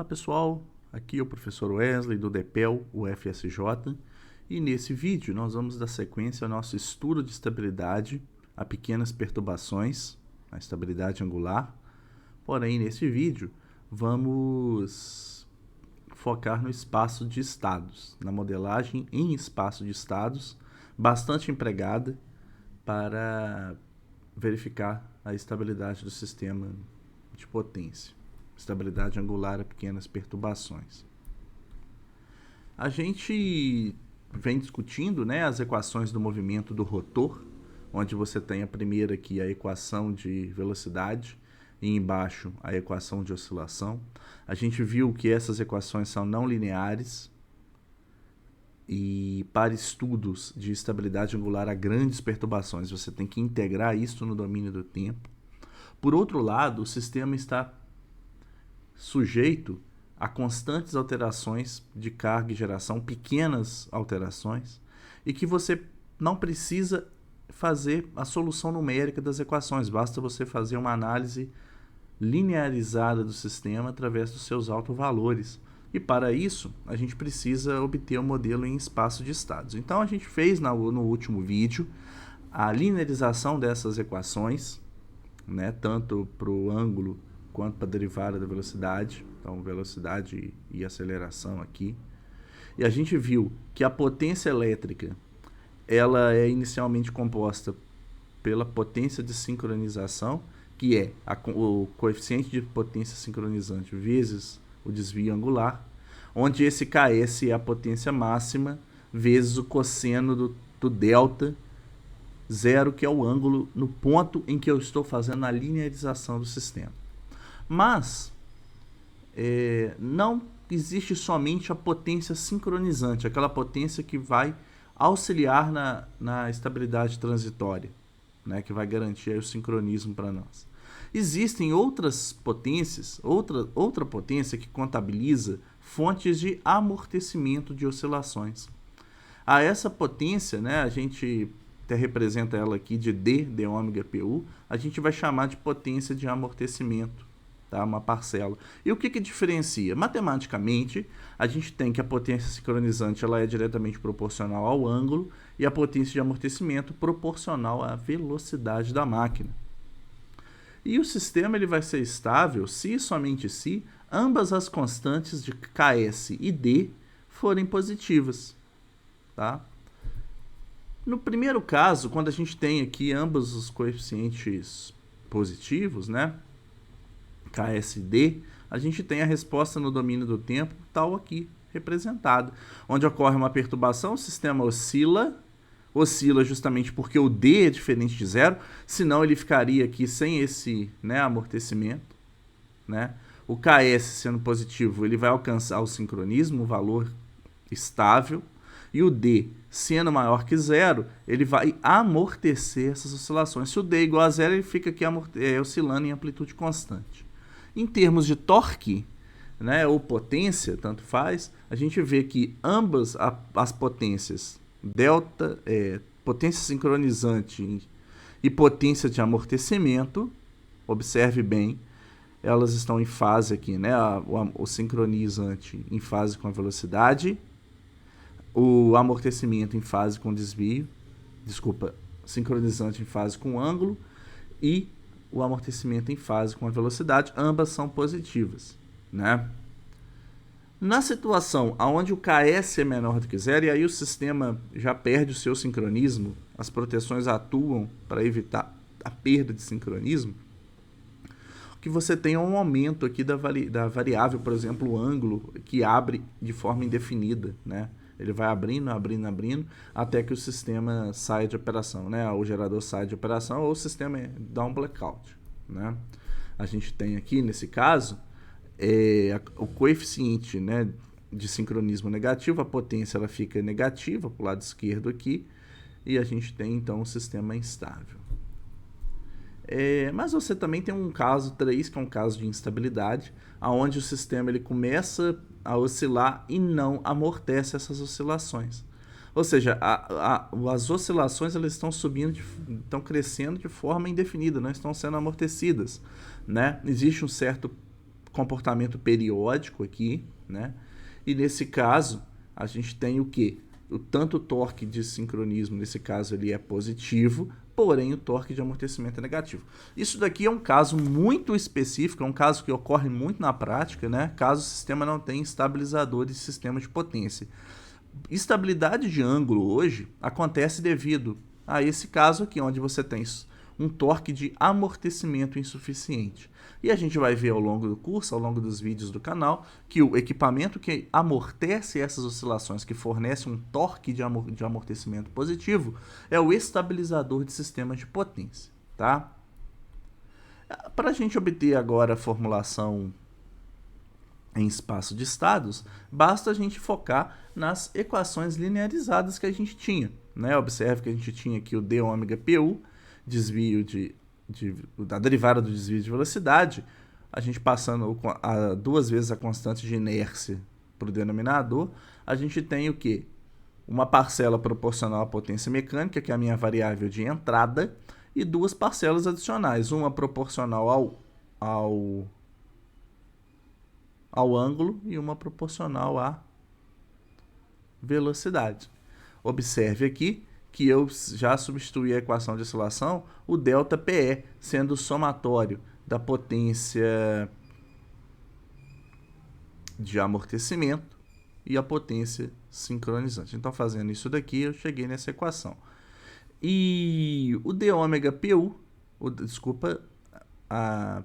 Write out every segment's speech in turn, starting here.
pessoal, aqui é o professor Wesley do DEPEL UFSJ e nesse vídeo nós vamos dar sequência ao nosso estudo de estabilidade a pequenas perturbações, a estabilidade angular. Porém, nesse vídeo vamos focar no espaço de estados, na modelagem em espaço de estados, bastante empregada para verificar a estabilidade do sistema de potência. Estabilidade angular a pequenas perturbações. A gente vem discutindo, as equações do movimento do rotor, onde você tem a primeira aqui, a equação de velocidade, e embaixo a equação de oscilação. A gente viu que essas equações são não lineares e para estudos de estabilidade angular a grandes perturbações, você tem que integrar isso no domínio do tempo. Por outro lado, o sistema está sujeito a constantes alterações de carga e geração, pequenas alterações, e que você não precisa fazer a solução numérica das equações, basta você fazer uma análise linearizada do sistema através dos seus autovalores. E para isso, a gente precisa obter um modelo em espaço de estados. Então, a gente fez no último vídeo a linearização dessas equações, tanto para o ângulo quanto para a derivada da velocidade, então velocidade e aceleração aqui. E a gente viu que a potência elétrica, ela é inicialmente composta pela potência de sincronização, que é o coeficiente de potência sincronizante vezes o desvio angular, onde esse Ks é a potência máxima vezes o cosseno do delta zero, que é o ângulo no ponto em que eu estou fazendo a linearização do sistema. Mas não existe somente a potência sincronizante, aquela potência que vai auxiliar na estabilidade transitória, que vai garantir aí o sincronismo para nós. Existem outras potências, outra potência que contabiliza fontes de amortecimento de oscilações. A essa potência, a gente até representa ela aqui de d ômega pu, a gente vai chamar de potência de amortecimento, uma parcela. E o que diferencia? Matematicamente, a gente tem que a potência sincronizante ela é diretamente proporcional ao ângulo e a potência de amortecimento proporcional à velocidade da máquina. E o sistema ele vai ser estável se e somente se ambas as constantes de Ks e D forem positivas. No primeiro caso, quando a gente tem aqui ambos os coeficientes positivos, Ks e D, a gente tem a resposta no domínio do tempo tal aqui representada, onde ocorre uma perturbação, o sistema oscila justamente porque o D é diferente de zero, senão ele ficaria aqui sem esse amortecimento. O Ks sendo positivo, ele vai alcançar o sincronismo, o valor estável, e o D sendo maior que zero, ele vai amortecer essas oscilações. Se o D é igual a zero, ele fica aqui oscilando em amplitude constante. Em termos de torque, ou potência, tanto faz, a gente vê que ambas as potências, delta, potência sincronizante e potência de amortecimento, observe bem, elas estão em fase aqui, o sincronizante em fase com a velocidade, o amortecimento em fase com desvio, sincronizante em fase com o ângulo e o amortecimento em fase com a velocidade, ambas são positivas, Na situação onde o Ks é menor do que zero, e aí o sistema já perde o seu sincronismo, as proteções atuam para evitar a perda de sincronismo, que você tem um aumento aqui da variável, por exemplo, o ângulo, que abre de forma indefinida, Ele vai abrindo, até que o sistema saia de operação, O gerador sai de operação ou o sistema dá um blackout, A gente tem aqui, nesse caso, o coeficiente, de sincronismo negativo, a potência ela fica negativa para o lado esquerdo aqui, e a gente tem, então, um sistema instável. Mas você também tem um caso 3, que é um caso de instabilidade, onde o sistema ele começa a oscilar e não amortece essas oscilações. Ou seja, as oscilações elas estão subindo, estão crescendo de forma indefinida, não estão sendo amortecidas. Existe um certo comportamento periódico aqui, né? E nesse caso, a gente tem o quê? Tanto o torque de sincronismo, nesse caso, ele é positivo, porém o torque de amortecimento é negativo. Isso daqui é um caso muito específico, é um caso que ocorre muito na prática, né? Caso o sistema não tenha estabilizador de sistema de potência. Estabilidade de ângulo hoje acontece devido a esse caso aqui, onde você tem um torque de amortecimento insuficiente. E a gente vai ver ao longo do curso, ao longo dos vídeos do canal, que o equipamento que amortece essas oscilações, que fornece um torque de amortecimento positivo, é o estabilizador de sistema de potência, tá? Para a gente obter agora a formulação em espaço de estados, basta a gente focar nas equações linearizadas que a gente tinha, né? Observe que a gente tinha aqui o d ômega pu, desvio da derivada do desvio de velocidade, a gente passando duas vezes a constante de inércia para o denominador, a gente tem o quê? Uma parcela proporcional à potência mecânica, que é a minha variável de entrada, e duas parcelas adicionais, uma proporcional ao ângulo e uma proporcional à velocidade. Observe aqui que eu já substituí a equação de oscilação, o ΔPE, sendo o somatório da potência de amortecimento e a potência sincronizante. Então, fazendo isso daqui, eu cheguei nessa equação. E o d ômega pu, a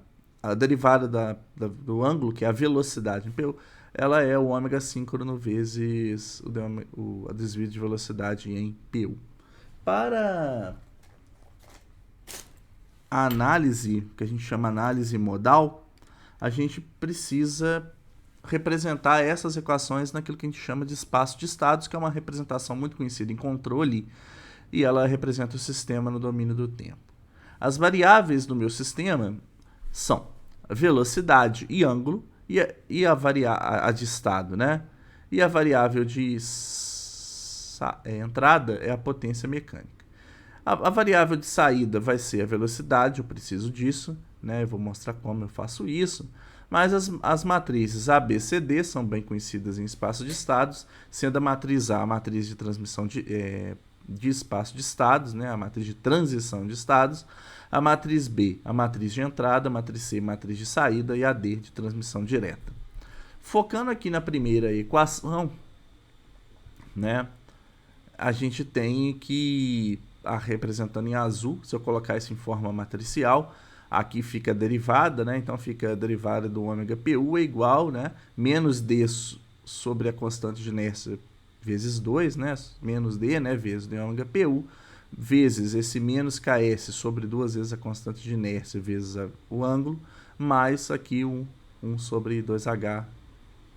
derivada do ângulo, que é a velocidade em pu, ela é o ômega síncrono vezes o desvio de velocidade em pu. Para a análise, que a gente chama análise modal, a gente precisa representar essas equações naquilo que a gente chama de espaço de estados, que é uma representação muito conhecida em controle, e ela representa o sistema no domínio do tempo. As variáveis do meu sistema são a velocidade e ângulo, e a de estado, né? E a variável de entrada é a potência mecânica. A variável de saída vai ser a velocidade, eu preciso disso, né? Eu vou mostrar como eu faço isso. Mas as matrizes A, B, C, D são bem conhecidas em espaço de estados, sendo a matriz A a matriz de transmissão de espaço de estados, né? A matriz de transição de estados, a matriz B, a matriz de entrada, a matriz C, a matriz de saída e a D de transmissão direta. Focando aqui na primeira equação, né? A gente tem que, representando em azul, se eu colocar isso em forma matricial, aqui fica a derivada, né? Então fica a derivada do ômega pu é igual, né? Menos d sobre a constante de inércia vezes 2, né? Menos d, né? Vezes d ômega pu, vezes esse menos ks sobre duas vezes a constante de inércia vezes o ângulo, mais aqui 1 sobre 2h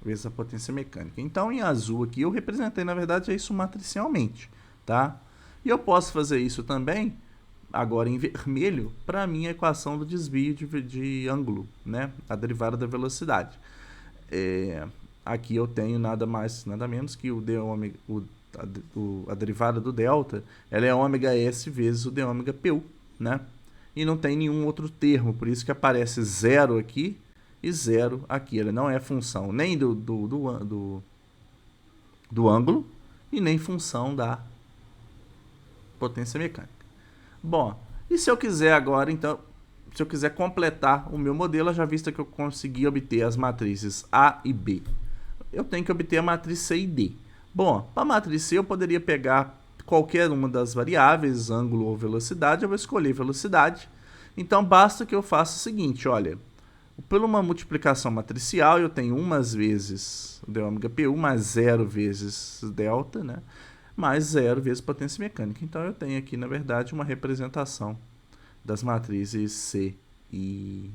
vezes a potência mecânica. Então, em azul aqui, eu representei, na verdade, isso matricialmente, tá? E eu posso fazer isso também, agora em vermelho, para a minha equação do desvio de ângulo, né? A derivada da velocidade. Aqui eu tenho nada mais, nada menos que a derivada do delta, ela é ômega s vezes o d ômega pu, né? E não tem nenhum outro termo, por isso que aparece 0 aqui, e 0 aqui. Ele não é função nem do ângulo e nem função da potência mecânica. Bom, e se eu quiser agora, então, se eu quiser completar o meu modelo, já visto que eu consegui obter as matrizes A e B, eu tenho que obter a matriz C e D. Bom, para a matriz C eu poderia pegar qualquer uma das variáveis, ângulo ou velocidade, eu vou escolher velocidade. Então, basta que eu faça o seguinte, olha, por uma multiplicação matricial, eu tenho umas vezes d ômega pu mais 0 vezes delta, né? Mais 0 vezes potência mecânica. Então, eu tenho aqui, na verdade, uma representação das matrizes C e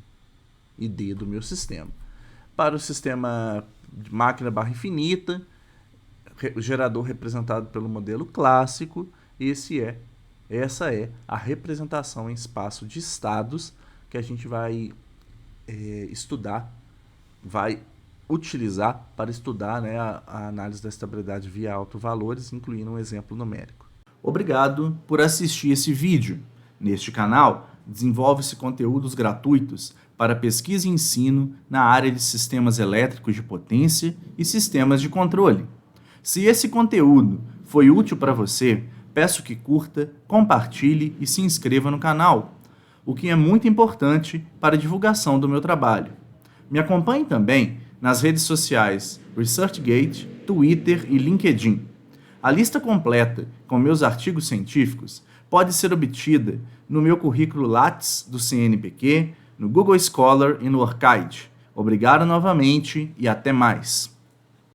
D do meu sistema. Para o sistema de máquina barra infinita, o gerador representado pelo modelo clássico, essa é a representação em espaço de estados que a gente vai vai utilizar para estudar, né, a análise da estabilidade via autovalores, incluindo um exemplo numérico. Obrigado por assistir esse vídeo. Neste canal, desenvolve-se conteúdos gratuitos para pesquisa e ensino na área de sistemas elétricos de potência e sistemas de controle. Se esse conteúdo foi útil para você, peço que curta, compartilhe e se inscreva no canal, o que é muito importante para a divulgação do meu trabalho. Me acompanhe também nas redes sociais ResearchGate, Twitter e LinkedIn. A lista completa com meus artigos científicos pode ser obtida no meu currículo Lattes do CNPq, no Google Scholar e no Orchid. Obrigado novamente e até mais!